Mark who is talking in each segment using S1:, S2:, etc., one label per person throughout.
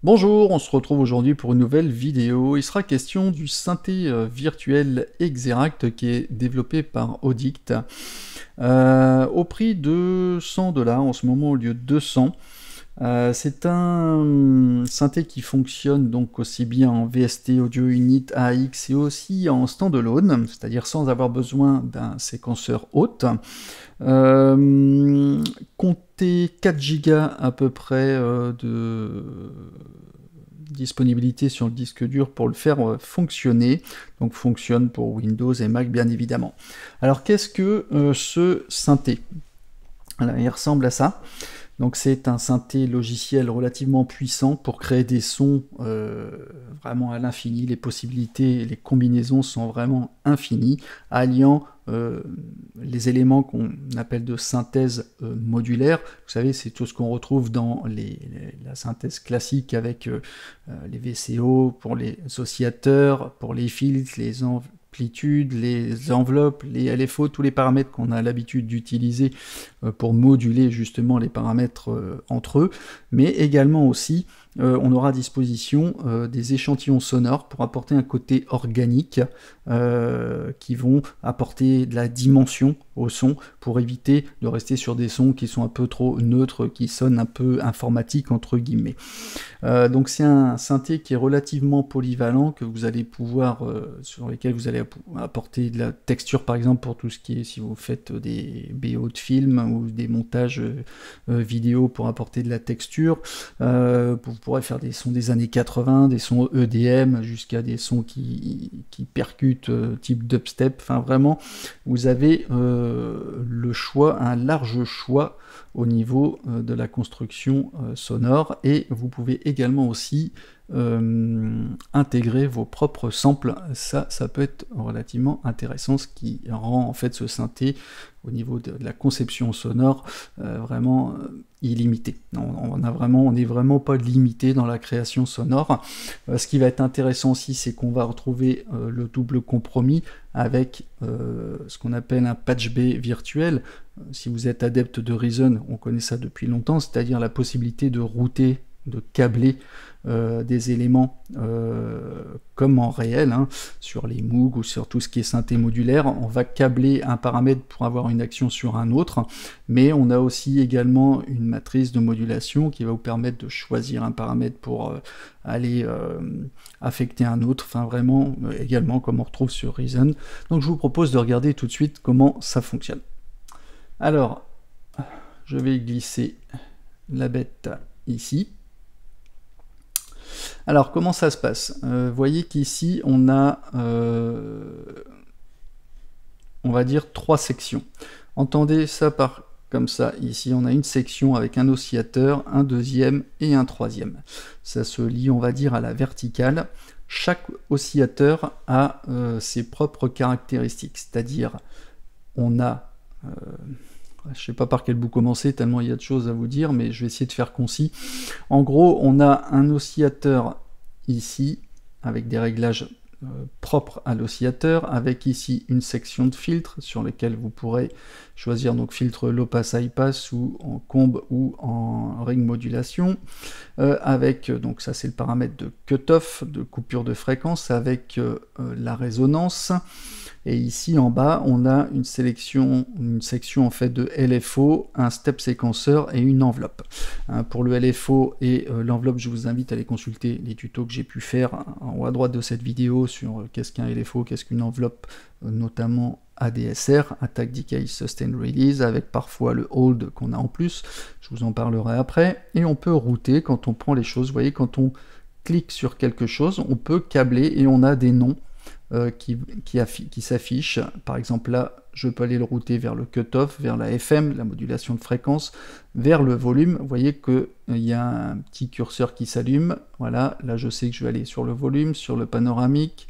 S1: Bonjour, on se retrouve aujourd'hui pour une nouvelle vidéo. Il sera question du synthé virtuel Exeract qui est développé par Audict au prix de 100$ en ce moment au lieu de 200. C'est un synthé qui fonctionne donc aussi bien en VST, Audio Unit, AX et aussi en standalone, c'est-à-dire sans avoir besoin d'un séquenceur hôte. Comptez 4 Go à peu près de disponibilité sur le disque dur pour le faire fonctionner, donc fonctionne pour Windows et Mac bien évidemment. Alors qu'est-ce que ce synthé? Alors, il ressemble à ça. Donc c'est un synthé logiciel relativement puissant pour créer des sons vraiment à l'infini. Les possibilités, les combinaisons sont vraiment infinies, alliant les éléments qu'on appelle de synthèse modulaire. Vous savez, c'est tout ce qu'on retrouve dans la synthèse classique avec les VCO, pour les oscillateurs, pour les filtres, les amplitudes, les enveloppes, les LFO, tous les paramètres qu'on a l'habitude d'utiliser pour moduler justement les paramètres entre eux, mais également aussi on aura à disposition des échantillons sonores pour apporter un côté organique qui vont apporter de la dimension au son pour éviter de rester sur des sons qui sont un peu trop neutres, qui sonnent un peu informatiques entre guillemets. Donc c'est un synthé qui est relativement polyvalent, que vous allez pouvoir, sur lesquels vous allez apporter de la texture par exemple pour tout ce qui est, si vous faites des BO de films ou des montages vidéo pour apporter de la texture. Vous pourrez faire des sons des années 80, des sons EDM, jusqu'à des sons qui percutent type dubstep. Enfin vraiment, vous avez le choix, un large choix au niveau de la construction sonore, et vous pouvez également aussi intégrer vos propres samples. Ça peut être relativement intéressant, ce qui rend en fait ce synthé au niveau de la conception sonore vraiment illimité. On n'est vraiment pas limité dans la création sonore. Ce qui va être intéressant aussi, c'est qu'on va retrouver le double compromis avec ce qu'on appelle un patch bay virtuel. Si vous êtes adepte de Reason, on connaît ça depuis longtemps, c'est-à-dire la possibilité de router, de câbler des éléments comme en réel, hein, sur les Moog ou sur tout ce qui est synthé modulaire. On va câbler un paramètre pour avoir une action sur un autre, mais on a aussi également une matrice de modulation qui va vous permettre de choisir un paramètre pour aller affecter un autre, enfin vraiment également comme on retrouve sur Reason. Donc je vous propose de regarder tout de suite comment ça fonctionne. Alors, je vais glisser la bête ici. Alors, comment ça se passe? Voyez qu'ici, on a, on va dire, 3 sections. Entendez ça comme ça. Ici, on a une section avec un oscillateur, un deuxième et un troisième. Ça se lie, on va dire, à la verticale. Chaque oscillateur a ses propres caractéristiques, c'est-à-dire, on a... je ne sais pas par quel bout commencer, tellement il y a de choses à vous dire, mais je vais essayer de faire concis. En gros, on a un oscillateur ici, avec des réglages propres à l'oscillateur, avec ici une section de filtres sur lesquels vous pourrez choisir donc filtre low pass, high pass, ou en comb ou en ring modulation, avec, donc ça c'est le paramètre de cutoff, de coupure de fréquence, avec la résonance. Et ici en bas, on a une section en fait de LFO, un step séquenceur et une enveloppe. Pour le LFO et l'enveloppe, je vous invite à aller consulter les tutos que j'ai pu faire en haut à droite de cette vidéo sur qu'est-ce qu'un LFO, qu'est-ce qu'une enveloppe, notamment ADSR, Attack Decay Sustain Release, avec parfois le hold qu'on a en plus, je vous en parlerai après. Et on peut router quand on prend les choses, vous voyez, quand on clique sur quelque chose, on peut câbler et on a des noms qui s'affiche. Par exemple là, je peux aller le router vers le cutoff, vers la FM, la modulation de fréquence, vers le volume. Vous voyez qu'il y a un petit curseur qui s'allume. Voilà, là je sais que je vais aller sur le volume, sur le panoramique,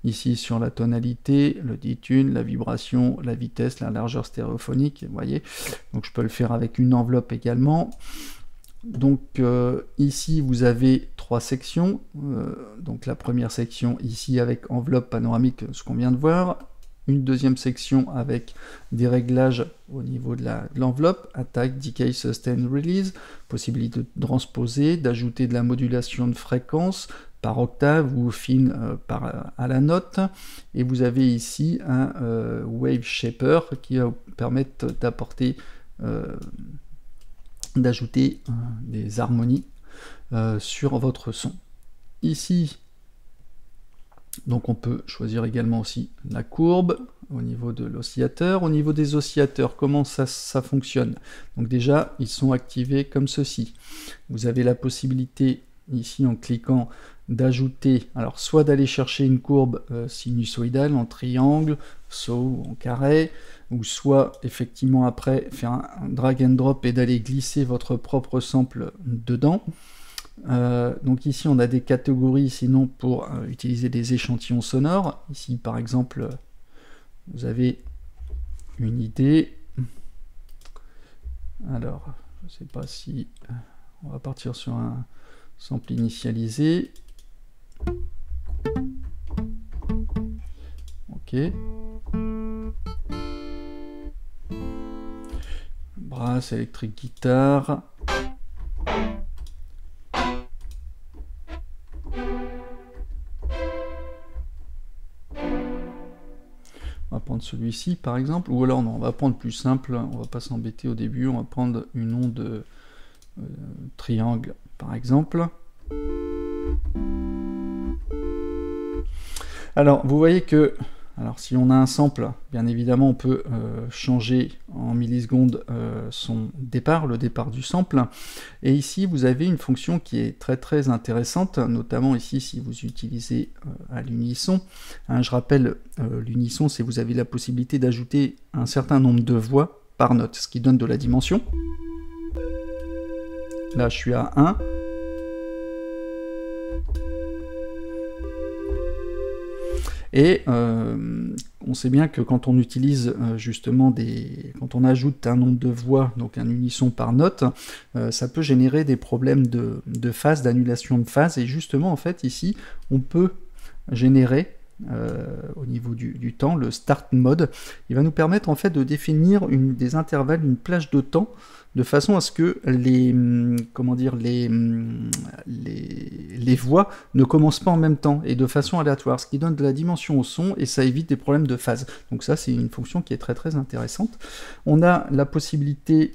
S1: ici sur la tonalité, le detune, la vibration, la vitesse, la largeur stéréophonique. Vous voyez, donc je peux le faire avec une enveloppe également. Donc ici vous avez 3 sections, donc la première section ici avec enveloppe panoramique, ce qu'on vient de voir, une deuxième section avec des réglages au niveau de l'enveloppe, attaque, decay, sustain, release, possibilité de transposer, d'ajouter de la modulation de fréquence par octave ou fine à la note, et vous avez ici un wave shaper qui va vous permettre d'apporter, d'ajouter des harmonies sur votre son. Ici, donc on peut choisir également aussi la courbe au niveau de l'oscillateur. Au niveau des oscillateurs, comment ça fonctionne? Donc déjà, ils sont activés comme ceci. Vous avez la possibilité, ici en cliquant, d'ajouter, alors soit d'aller chercher une courbe sinusoïdale en triangle, saut en carré, ou soit effectivement après faire un drag and drop et d'aller glisser votre propre sample dedans. Donc ici on a des catégories sinon pour utiliser des échantillons sonores. Ici par exemple vous avez une idée. Alors je ne sais pas si on va partir sur un sample initialisé. Ok. Brasse électrique guitare. On va prendre celui-ci par exemple, ou alors non, on va prendre plus simple, on va pas s'embêter au début, on va prendre une onde triangle par exemple. Alors vous voyez que, alors si on a un sample, bien évidemment on peut changer en millisecondes son départ, le départ du sample, et ici vous avez une fonction qui est très intéressante, notamment ici si vous utilisez à l'unisson. Hein, je rappelle, l'unisson, c'est vous avez la possibilité d'ajouter un certain nombre de voix par note, ce qui donne de la dimension. Là je suis à 1. Et on sait bien que quand on utilise justement quand on ajoute un nombre de voix, donc un unisson par note, ça peut générer des problèmes de phase, d'annulation de phase, et justement en fait ici on peut générer au niveau du temps, le start mode, il va nous permettre en fait de définir des intervalles, une plage de temps, de façon à ce que les voix ne commencent pas en même temps et de façon aléatoire, ce qui donne de la dimension au son et ça évite des problèmes de phase. Donc ça c'est une fonction qui est très intéressante. On a la possibilité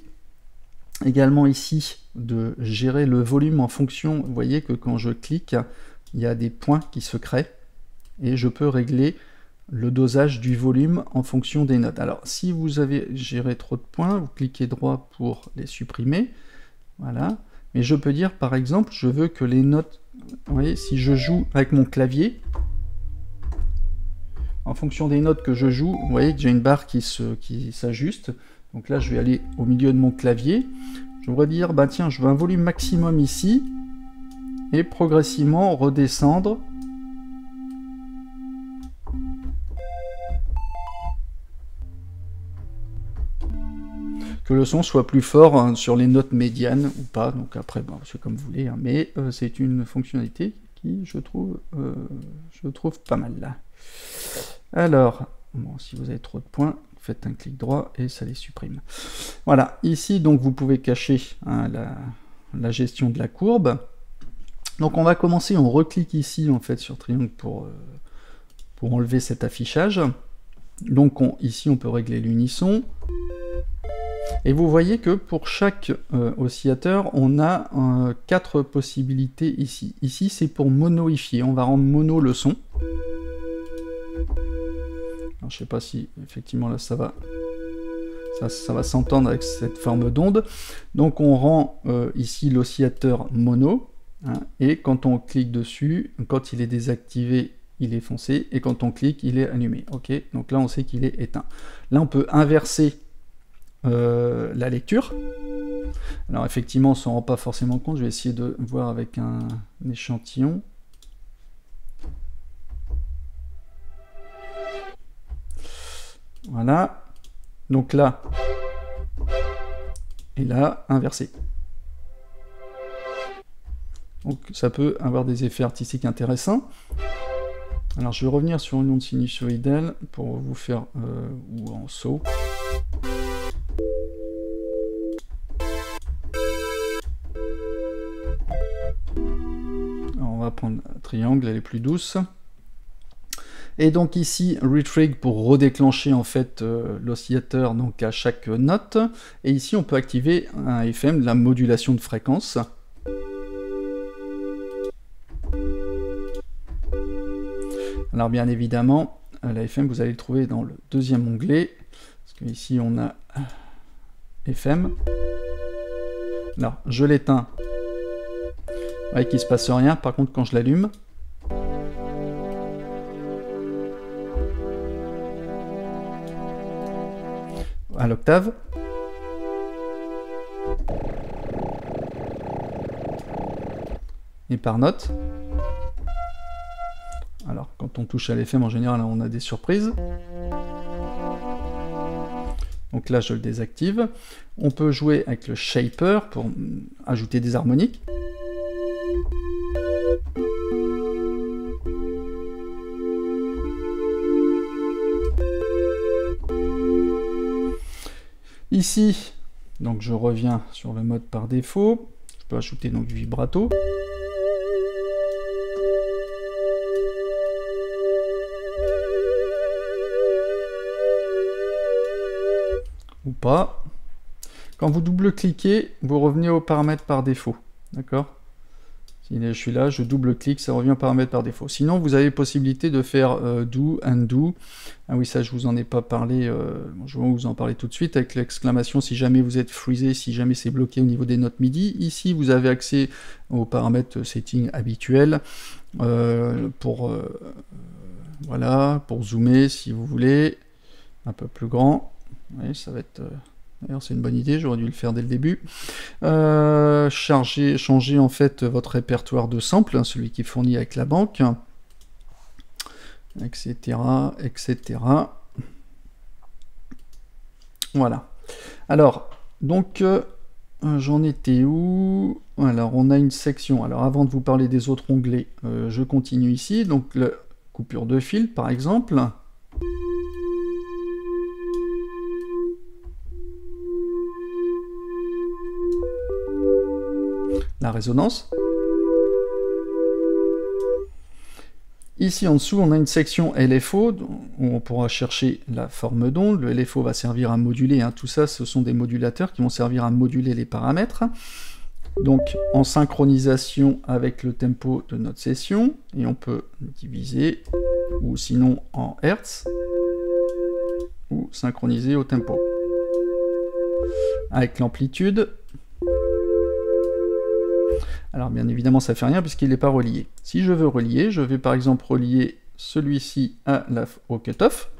S1: également ici de gérer le volume en fonction, vous voyez que quand je clique, il y a des points qui se créent et je peux régler le dosage du volume en fonction des notes. Alors si vous avez géré trop de points, vous cliquez droit pour les supprimer, voilà, mais je peux dire par exemple, je veux que les notes, vous voyez, si je joue avec mon clavier, en fonction des notes que je joue, vous voyez que j'ai une barre qui s'ajuste, donc là je vais aller au milieu de mon clavier, je voudrais dire, bah tiens, je veux un volume maximum ici, et progressivement redescendre que le son soit plus fort hein, sur les notes médianes ou pas, donc après bon, c'est comme vous voulez, hein, mais c'est une fonctionnalité qui je trouve pas mal là. Alors, bon, si vous avez trop de points, faites un clic droit et ça les supprime. Voilà, ici donc vous pouvez cacher hein, la gestion de la courbe. Donc on va commencer, on reclique ici en fait sur triangle pour enlever cet affichage. Donc ici on peut régler l'unisson. Et vous voyez que pour chaque oscillateur, on a 4 possibilités ici. Ici, c'est pour monoifier. On va rendre mono le son. Alors, je ne sais pas si, effectivement, là, ça va s'entendre avec cette forme d'onde. Donc, on rend ici l'oscillateur mono. Hein, et quand on clique dessus, quand il est désactivé, il est foncé. Et quand on clique, il est allumé. Ok, donc là, on sait qu'il est éteint. Là, on peut inverser la lecture. Alors effectivement on s'en rend pas forcément compte, je vais essayer de voir avec un échantillon. Voilà, donc là et là inversé. Donc ça peut avoir des effets artistiques intéressants. Alors je vais revenir sur une onde sinusoïdale pour vous faire, ou en saut. Alors on va prendre un triangle, elle est plus douce. Et donc ici, retrig pour redéclencher en fait l'oscillateur donc à chaque note. Et ici on peut activer un FM, de la modulation de fréquence. Alors bien évidemment, la FM vous allez le trouver dans le deuxième onglet. Parce que ici on a FM. Alors je l'éteins. Vous voyez qu'il ne se passe rien, par contre quand je l'allume, à l'octave. Et par note. Alors, quand on touche à l'FM, en général, on a des surprises. Donc là, je le désactive. On peut jouer avec le shaper pour ajouter des harmoniques. Ici, donc je reviens sur le mode par défaut. Je peux ajouter donc du vibrato. Ou pas. Quand vous double-cliquez, vous revenez aux paramètres par défaut. D'accord? Si je suis là, je double-clique, ça revient aux paramètres par défaut. Sinon, vous avez possibilité de faire do, undo. Ah oui, ça, je vous en ai pas parlé. Je vais vous en parler tout de suite avec l'exclamation si jamais vous êtes freezé, si jamais c'est bloqué au niveau des notes MIDI. Ici, vous avez accès aux paramètres setting habituels voilà, pour zoomer si vous voulez. Un peu plus grand. Oui, ça va être... D'ailleurs, c'est une bonne idée, j'aurais dû le faire dès le début. Changer en fait votre répertoire de samples, hein, celui qui est fourni avec la banque, etc., etc. Voilà. Alors, donc, j'en étais où? Alors, on a une section. Alors, avant de vous parler des autres onglets, je continue ici. Donc, la coupure de fil, par exemple. La résonance. Ici en dessous, on a une section LFO où on pourra chercher la forme d'onde. Le LFO va servir à moduler, hein. Tout ça, ce sont des modulateurs qui vont servir à moduler les paramètres. Donc en synchronisation avec le tempo de notre session, et on peut diviser, ou sinon en Hertz, ou synchroniser au tempo. Avec l'amplitude. Alors bien évidemment ça fait rien puisqu'il n'est pas relié. Si je veux relier, je vais par exemple relier celui-ci au cutoff.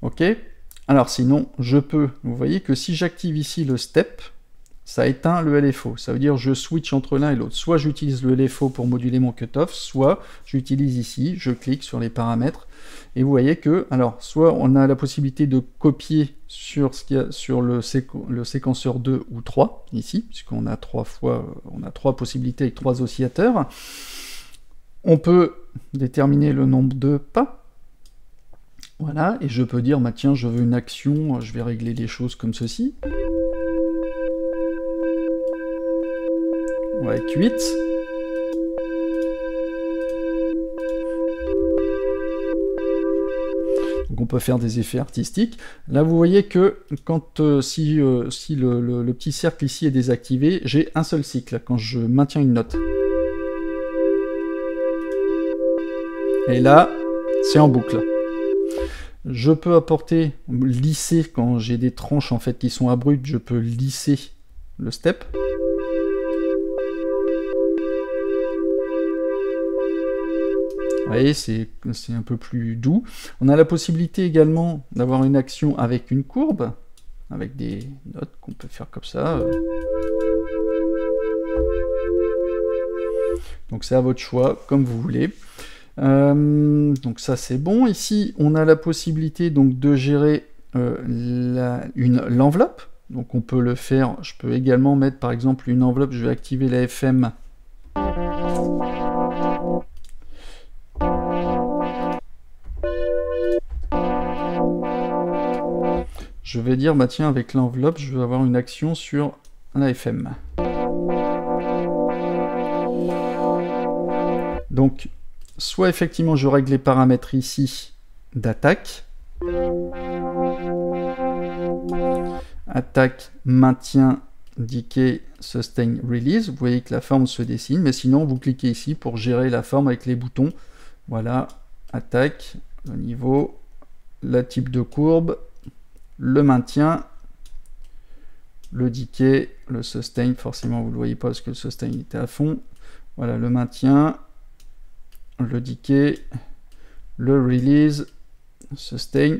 S1: Ok, alors sinon, je peux, vous voyez que si j'active ici le step, ça éteint le LFO. Ça veut dire je switch entre l'un et l'autre. Soit j'utilise le LFO pour moduler mon cutoff, soit j'utilise ici, je clique sur les paramètres, et vous voyez que, alors, soit on a la possibilité de copier sur ce qu'il y a sur le séquenceur 2 ou 3, ici, puisqu'on a trois possibilités avec 3 oscillateurs. On peut déterminer le nombre de pas. Voilà, et je peux dire, bah, tiens, je veux une action, je vais régler les choses comme ceci. Avec 8. Donc on peut faire des effets artistiques. Là, vous voyez que quand si le petit cercle ici est désactivé, j'ai un seul cycle quand je maintiens une note. Et là, c'est en boucle. Je peux apporter, lisser, quand j'ai des tranches en fait qui sont abruptes, je peux lisser le step. voyez, c'est un peu plus doux. On a la possibilité également d'avoir une action avec une courbe, avec des notes qu'on peut faire comme ça. Donc c'est à votre choix, comme vous voulez. Donc ça c'est bon. Ici, on a la possibilité donc de gérer l'enveloppe. Donc on peut le faire. Je peux également mettre par exemple une enveloppe. Je vais activer la FM. Je vais dire, bah tiens, avec l'enveloppe, je veux avoir une action sur la FM. Donc, soit effectivement, je règle les paramètres ici d'attaque. Attaque, maintien, decay, sustain, release. Vous voyez que la forme se dessine, mais sinon, vous cliquez ici pour gérer la forme avec les boutons. Voilà, attaque, le niveau, le type de courbe, le maintien, le decay, le sustain, forcément vous ne le voyez pas parce que le sustain était à fond. Voilà, le maintien, le decay, le release, sustain.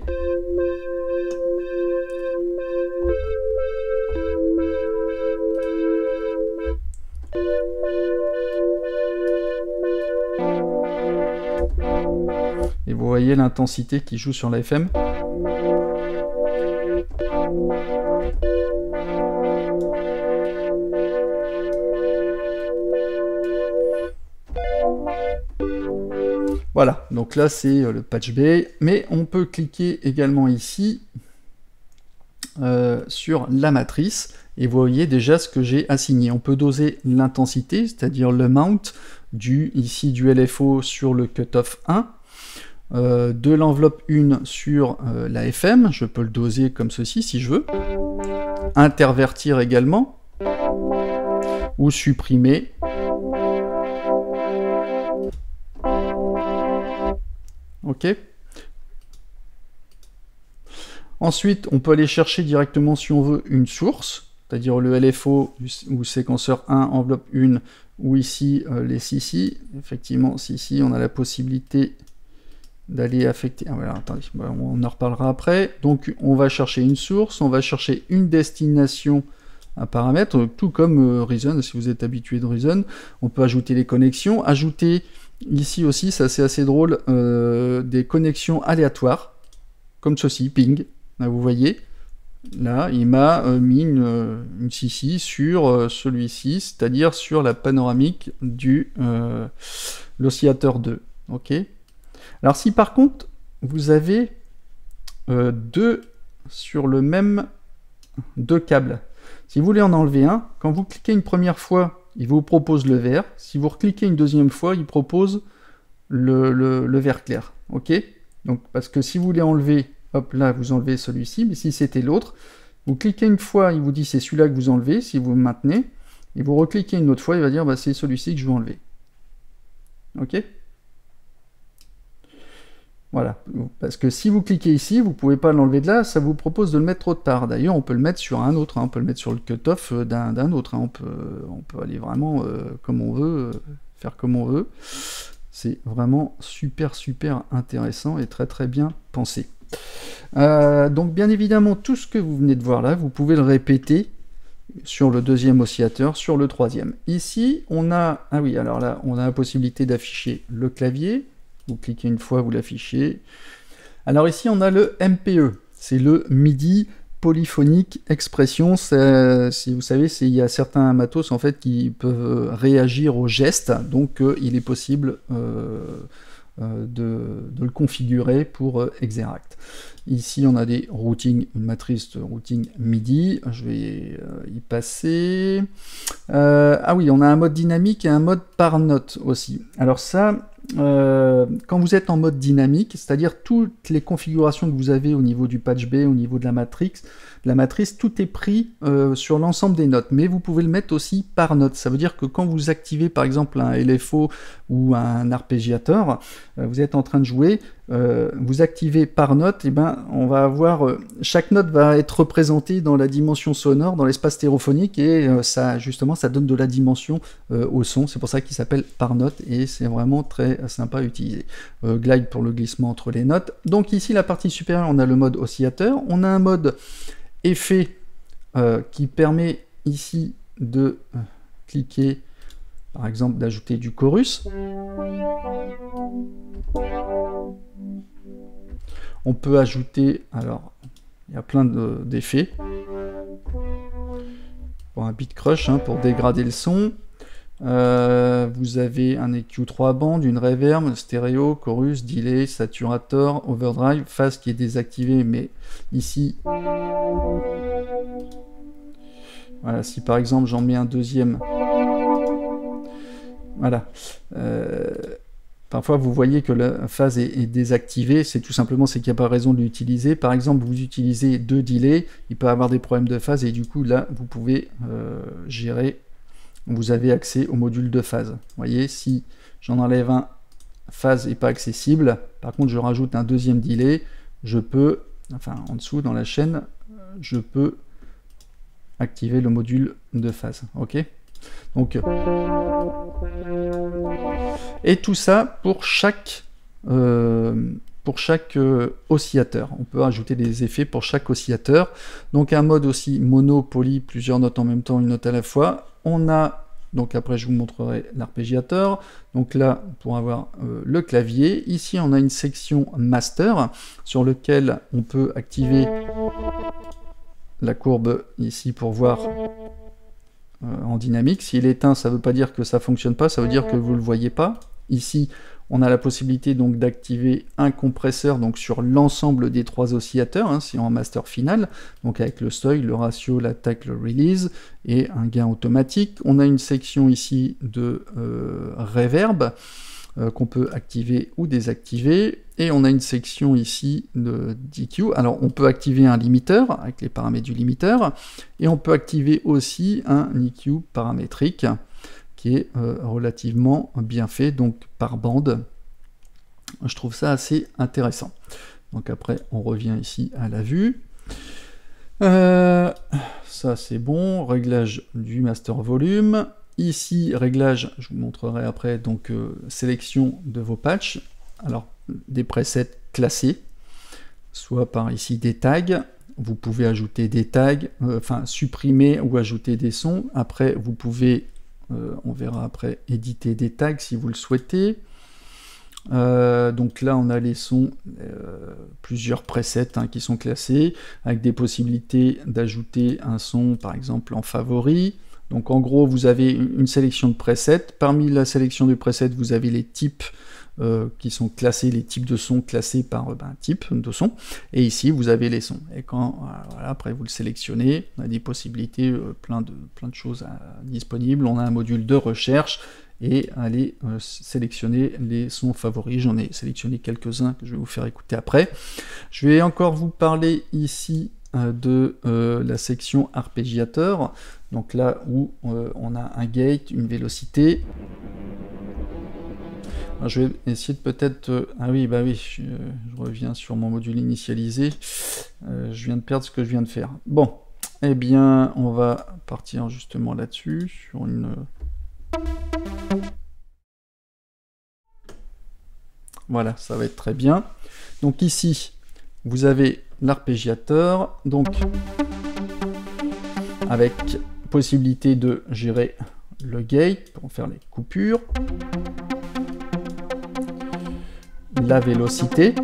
S1: Et vous voyez l'intensité qui joue sur la FM. Voilà, donc là c'est le patch bay, mais on peut cliquer également ici sur la matrice, et vous voyez déjà ce que j'ai assigné. On peut doser l'intensité, c'est-à-dire le mount, ici du LFO sur le cutoff 1, de l'enveloppe 1 sur la FM, je peux le doser comme ceci si je veux, intervertir également, ou supprimer. Ok. Ensuite, on peut aller chercher directement si on veut une source, c'est-à-dire le LFO ou séquenceur 1, enveloppe 1, ou ici les CC. Effectivement, ici on a la possibilité d'aller affecter. Ah voilà, attendez, on en reparlera après. Donc on va chercher une source, on va chercher une destination à paramètre, tout comme Reason, si vous êtes habitué de Reason. On peut ajouter les connexions, ajouter ici aussi, ça c'est assez drôle, des connexions aléatoires, comme ceci, ping. Là, vous voyez, là il m'a mis une CC sur celui-ci, c'est-à-dire sur la panoramique de l'oscillateur 2. Ok. Alors si par contre vous avez deux câbles, si vous voulez en enlever un, quand vous cliquez une première fois, il vous propose le vert. Si vous recliquez une deuxième fois, il propose le vert clair. Ok. Donc parce que si vous voulez enlever, hop là vous enlevez celui-ci, mais si c'était l'autre, vous cliquez une fois, il vous dit c'est celui-là que vous enlevez, si vous maintenez, et vous recliquez une autre fois, il va dire bah, c'est celui-ci que je veux enlever. Ok. Voilà, parce que si vous cliquez ici, vous ne pouvez pas l'enlever de là, ça vous propose de le mettre autre part. D'ailleurs, on peut le mettre sur un autre, hein, on peut le mettre sur le cutoff d'un autre, hein, on peut aller vraiment comme on veut, faire comme on veut. C'est vraiment super intéressant et très bien pensé. Donc bien évidemment, tout ce que vous venez de voir là, vous pouvez le répéter sur le deuxième oscillateur, sur le troisième. Ici, on a, ah oui, alors là, on a la possibilité d'afficher le clavier. Vous cliquez une fois, vous l'affichez. Alors ici, on a le MPE. C'est le MIDI polyphonique expression. Si vous savez, il y a certains matos en fait qui peuvent réagir aux gestes. Donc, il est possible de le configurer pour Exeract. Ici, on a des routings, une matrice de routing MIDI. Je vais y passer. Ah oui, on a un mode dynamique et un mode par note aussi. Alors ça, quand vous êtes en mode dynamique, c'est-à-dire toutes les configurations que vous avez au niveau du patch bay, au niveau de la matrice, tout est pris sur l'ensemble des notes, mais vous pouvez le mettre aussi par note. Ça veut dire que quand vous activez par exemple un LFO ou un arpégiateur, vous êtes en train de jouer, vous activez par note, et ben, on va avoir chaque note va être représentée dans la dimension sonore, dans l'espace stéréophonique, et ça, justement, ça donne de la dimension au son. C'est pour ça qu'il s'appelle par note, et c'est vraiment très sympa à utiliser. Glide pour le glissement entre les notes. Donc ici, la partie supérieure, on a le mode oscillateur. On a un mode effet qui permet ici de cliquer, par exemple, d'ajouter du chorus. On peut ajouter, alors, il y a plein d'effets. Pour un beat crush, hein, pour dégrader le son. Vous avez un EQ 3 bandes, une reverb, stéréo, chorus, delay, saturator, overdrive, phase qui est désactivée, mais ici, voilà, si par exemple j'en mets un deuxième, voilà, parfois vous voyez que la phase est désactivée, c'est tout simplement qu'il n'y a pas raison de l'utiliser. Par exemple, vous utilisez 2 delays, il peut avoir des problèmes de phase, et du coup là, vous pouvez gérer. Vous avez accès au module de phase. Vous voyez, si j'en enlève un, phase n'est pas accessible. Par contre, je rajoute un deuxième delay. Je peux, enfin en dessous dans la chaîne, je peux activer le module de phase. Ok. Donc, et tout ça pour chaque oscillateur. On peut ajouter des effets pour chaque oscillateur. Donc un mode aussi mono, poly, plusieurs notes en même temps, une note à la fois. On a, donc après je vous montrerai l'arpégiateur. Donc là, pour avoir le clavier, ici on a une section master sur lequel on peut activer la courbe ici pour voir en dynamique. S'il est éteint, ça ne veut pas dire que ça ne fonctionne pas, ça veut dire que vous ne le voyez pas. Ici, on a la possibilité donc d'activer un compresseur donc sur l'ensemble des 3 oscillateurs, hein, c'est en master final, donc avec le seuil, le ratio, l'attaque, le release, et un gain automatique. On a une section ici de reverb qu'on peut activer ou désactiver, et on a une section ici de DQ. Alors on peut activer un limiteur avec les paramètres du limiteur, et on peut activer aussi un EQ paramétrique, qui est relativement bien fait, donc par bande. Je trouve ça assez intéressant. Donc après, on revient ici à la vue. Ça, c'est bon. Réglage du master volume. Ici, réglage, je vous montrerai après, donc sélection de vos patchs. Alors, des presets classés, soit par ici des tags. Vous pouvez ajouter des tags, enfin supprimer ou ajouter des sons. Après, vous pouvez... on verra après, éditer des tags si vous le souhaitez. Donc là on a les sons, plusieurs presets hein, qui sont classés, avec des possibilités d'ajouter un son par exemple en favori. Donc en gros vous avez une sélection de presets. Parmi la sélection de presets, vous avez les types qui sont classés, les types de sons classés par type de son, et ici vous avez les sons, et quand voilà, après vous le sélectionnez, on a des possibilités, plein de choses disponibles. On a un module de recherche, et aller sélectionner les sons favoris. J'en ai sélectionné quelques-uns que je vais vous faire écouter après. Je vais encore vous parler ici de la section arpégiateur, donc là où on a un gate, une vélocité. Alors je vais essayer de peut-être... ah oui, bah oui, je reviens sur mon module initialisé. Je viens de perdre ce que je viens de faire. Bon, eh bien, on va partir justement là-dessus, sur une... Voilà, ça va être très bien. Donc ici, vous avez l'arpégiateur, donc avec possibilité de gérer le gate pour faire les coupures, la vélocité,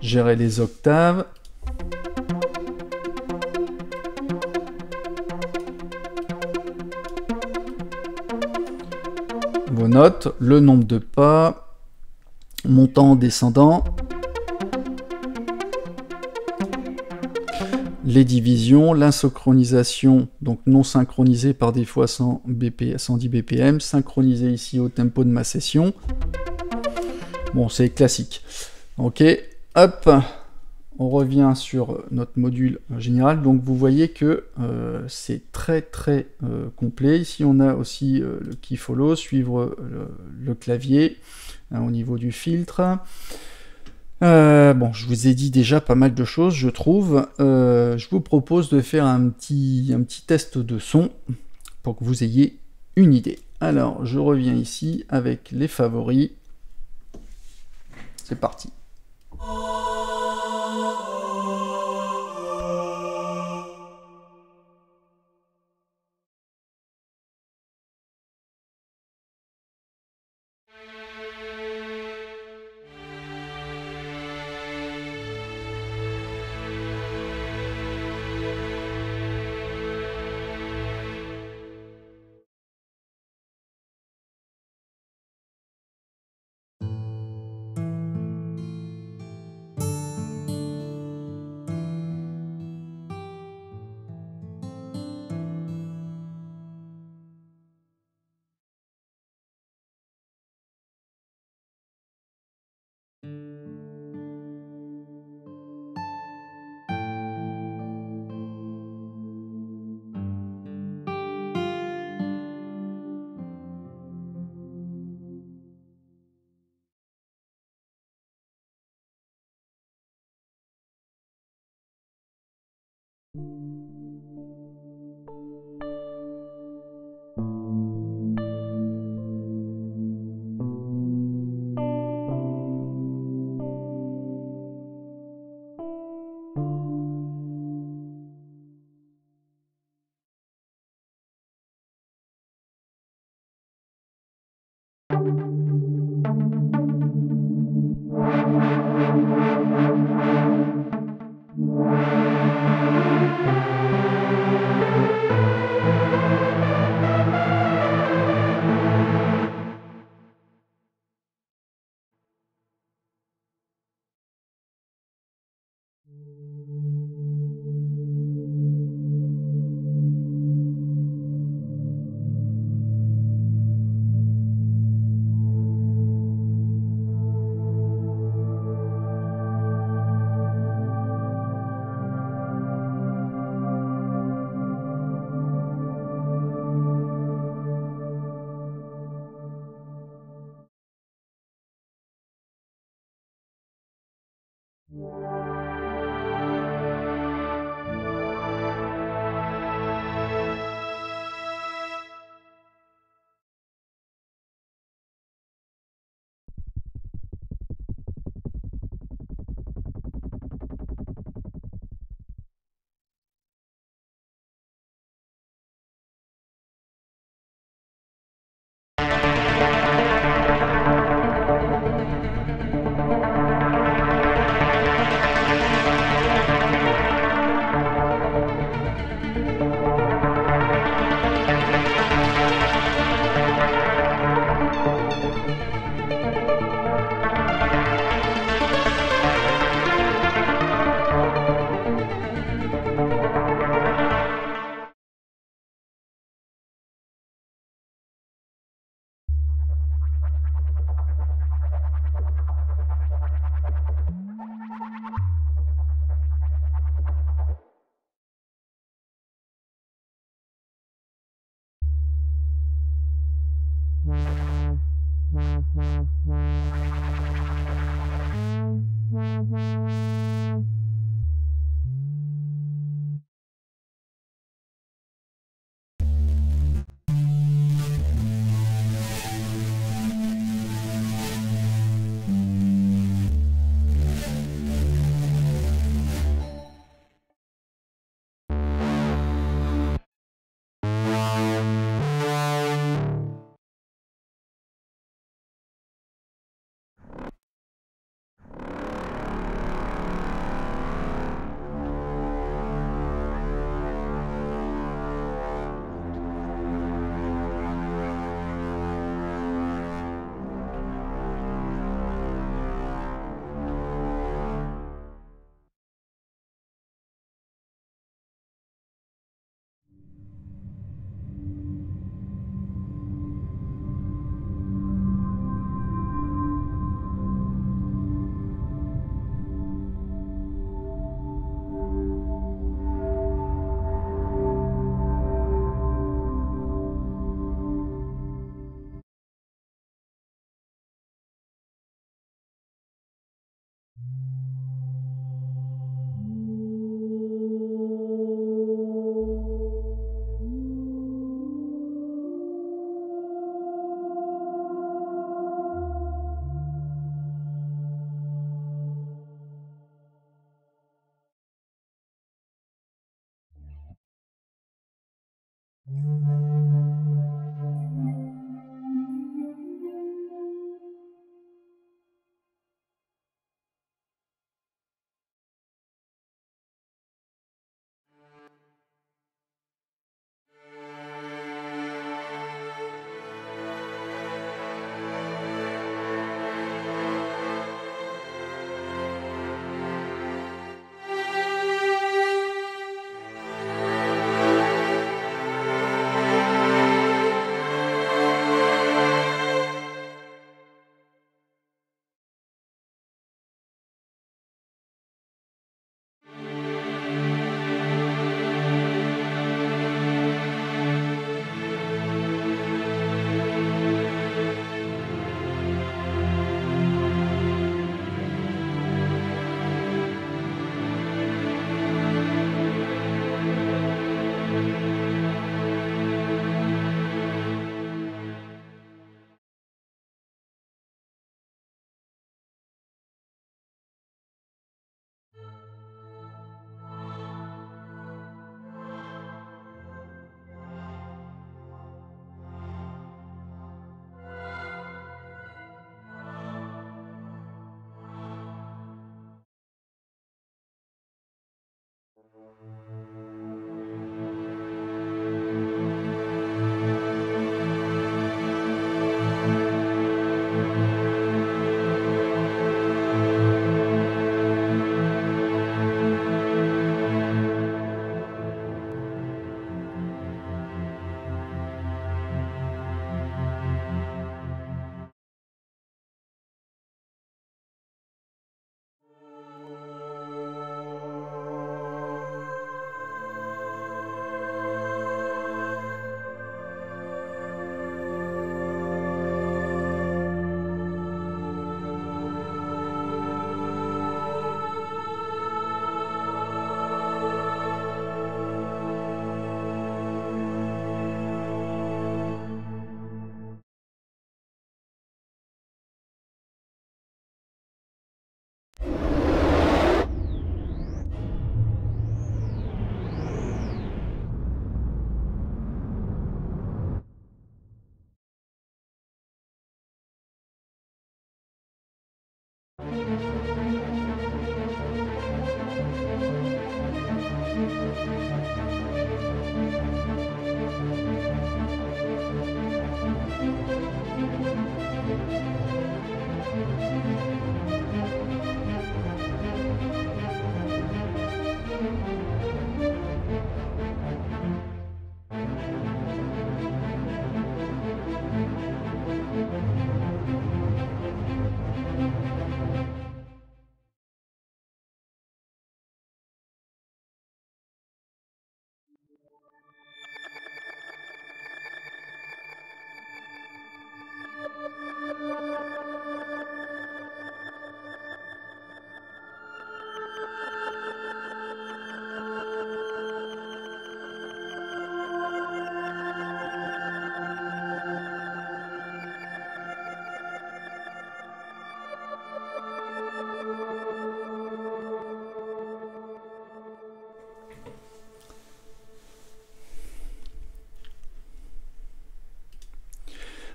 S1: gérer les octaves, vos notes, le nombre de pas, montant, descendant, les divisions, l'insynchronisation, donc non synchronisée par défaut à 110 BPM, synchronisé ici au tempo de ma session. Bon, c'est classique. Ok, hop, on revient sur notre module général. Donc vous voyez que c'est très complet. Ici on a aussi le key follow, suivre le clavier au niveau du filtre. Bon, je vous ai dit déjà pas mal de choses, je trouve. Je vous propose de faire un petit test de son pour que vous ayez une idée. Alors, je reviens ici avec les favoris. C'est parti.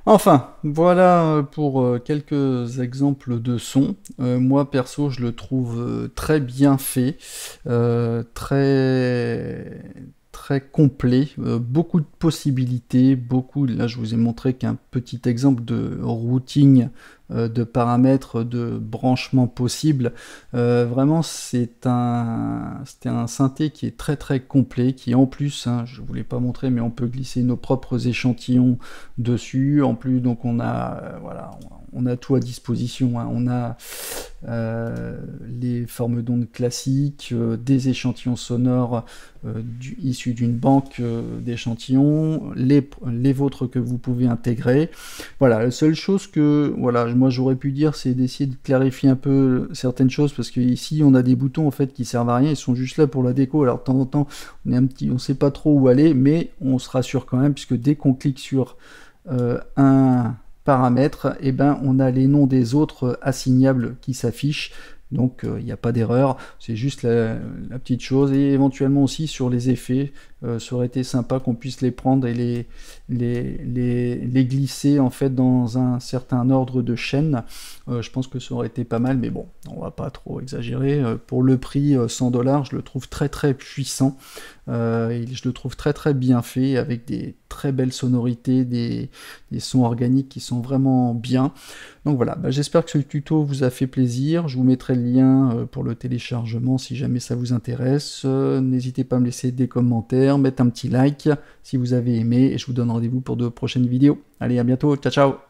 S1: Enfin, voilà pour quelques exemples de sons. Moi perso, je le trouve très bien fait, très complet, beaucoup de possibilités, beaucoup. Là, je vous ai montré qu'un petit exemple de routing, de paramètres, de branchements possibles. Vraiment, c'était un synthé qui est très complet, qui en plus, hein, je ne vous l'ai pas montré, mais on peut glisser nos propres échantillons dessus. En plus, donc on a, voilà, on a tout à disposition, hein. On a les formes d'ondes classiques, des échantillons sonores issus d'une banque d'échantillons, les vôtres que vous pouvez intégrer. Voilà, la seule chose que voilà, moi j'aurais pu dire, c'est d'essayer de clarifier un peu certaines choses, parce que ici on a des boutons en fait qui servent à rien, ils sont juste là pour la déco. Alors de temps en temps on sait pas trop où aller, mais on se rassure quand même, puisque dès qu'on clique sur un paramètre, et ben on a les noms des autres assignables qui s'affichent. Donc il n'y a pas d'erreur, c'est juste la petite chose. Et éventuellement aussi sur les effets, Ça aurait été sympa qu'on puisse les prendre et les glisser en fait dans un certain ordre de chaîne. Je pense que ça aurait été pas mal, mais bon, on va pas trop exagérer. Pour le prix 100 $, je le trouve très très puissant. Et je le trouve très très bien fait, avec des très belles sonorités, des sons organiques qui sont vraiment bien. Donc voilà, j'espère que ce tuto vous a fait plaisir. Je vous mettrai le lien pour le téléchargement si jamais ça vous intéresse. N'hésitez pas à me laisser des commentaires, mettre un petit like si vous avez aimé, et je vous donne rendez-vous pour de prochaines vidéos. Allez, à bientôt, ciao ciao.